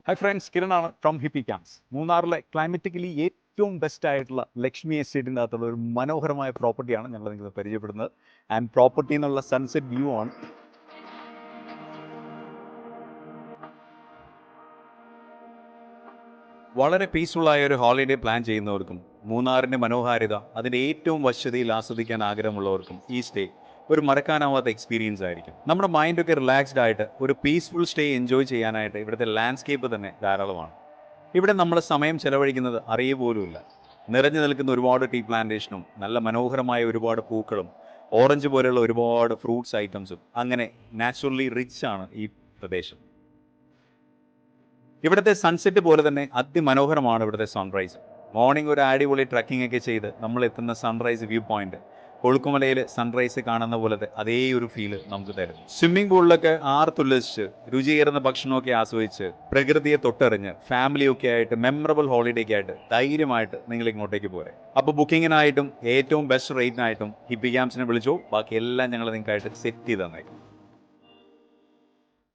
Hi friends, കിരണാണ് from Hippie Camps. മൂന്നാറിലെ ക്ലൈമറ്റിക്കലി ഏറ്റവും ബെസ്റ്റ് ആയിട്ടുള്ള ലക്ഷ്മി എസ്റ്റേറ്റിൻ്റെ അകത്തുള്ള ഒരു മനോഹരമായ പ്രോപ്പർട്ടിയാണ് ഞങ്ങൾ നിങ്ങൾക്ക് പരിചയപ്പെടുന്നത്. ആൻഡ് പ്രോപ്പർട്ടി എന്നുള്ള സൺസെറ്റ് വ്യൂ ആണ്. വളരെ പീസ്ഫുള്ളായ ഒരു ഹോളിഡേ പ്ലാൻ ചെയ്യുന്നവർക്കും മൂന്നാറിൻ്റെ മനോഹാരിത അതിൻ്റെ ഏറ്റവും വശ്യതയിൽ ആസ്വദിക്കാൻ ആഗ്രഹമുള്ളവർക്കും ഈ സ്റ്റേ ഒരു മറക്കാനാവാത്ത എക്സ്പീരിയൻസ് ആയിരിക്കും. നമ്മുടെ മൈൻഡൊക്കെ റിലാക്സ്ഡ് ആയിട്ട് ഒരു പീസ്ഫുൾ സ്റ്റേ എൻജോയ് ചെയ്യാനായിട്ട് ഇവിടുത്തെ ലാൻഡ്സ്കേപ്പ് തന്നെ ധാരാളമാണ്. ഇവിടെ നമ്മൾ സമയം ചെലവഴിക്കുന്നത് അറിയുപോലുമില്ല. നിറഞ്ഞു നിൽക്കുന്ന ഒരുപാട് ടീ പ്ലാന്റേഷനും നല്ല മനോഹരമായ ഒരുപാട് പൂക്കളും ഓറഞ്ച് പോലെയുള്ള ഒരുപാട് ഫ്രൂട്ട്സ് ഐറ്റംസും അങ്ങനെ നാച്ചുറലി റിച്ച് ആണ് ഈ പ്രദേശം. ഇവിടുത്തെ സൺസെറ്റ് പോലെ തന്നെ അതിമനോഹരമാണ് ഇവിടുത്തെ സൺറൈസ്. മോർണിംഗ് ഒരു അടിപൊളി ട്രക്കിംഗ് ഒക്കെ ചെയ്ത് നമ്മൾ എത്തുന്ന സൺറൈസ് വ്യൂ പോയിന്റ് കൊളുക്കുമലയിൽ സൺറൈസ് കാണുന്ന പോലത്തെ അതേ ഒരു ഫീല് നമുക്ക് തരും. സ്വിമ്മിംഗ് പൂളിലൊക്കെ ആർത്തുല്ലസിച്ച് രുചിയേറുന്ന ഭക്ഷണമൊക്കെ ആസ്വദിച്ച് പ്രകൃതിയെ തൊട്ടറിഞ്ഞ് ഫാമിലിയൊക്കെ ആയിട്ട് മെമ്മറബിൾ ഹോളിഡേക്ക് ആയിട്ട് ധൈര്യമായിട്ട് നിങ്ങൾ ഇങ്ങോട്ടേക്ക് പോരെ. അപ്പോൾ ബുക്കിങ്ങിനായിട്ടും ഏറ്റവും ബെസ്റ്റ് റേറ്റിനായിട്ടും ഹിപ്പി ക്യാമ്പ്സിനെ വിളിച്ചോ, ബാക്കി എല്ലാം ഞങ്ങൾ നിങ്ങൾക്കായിട്ട് സെറ്റ് ചെയ്ത് തന്നേക്കും.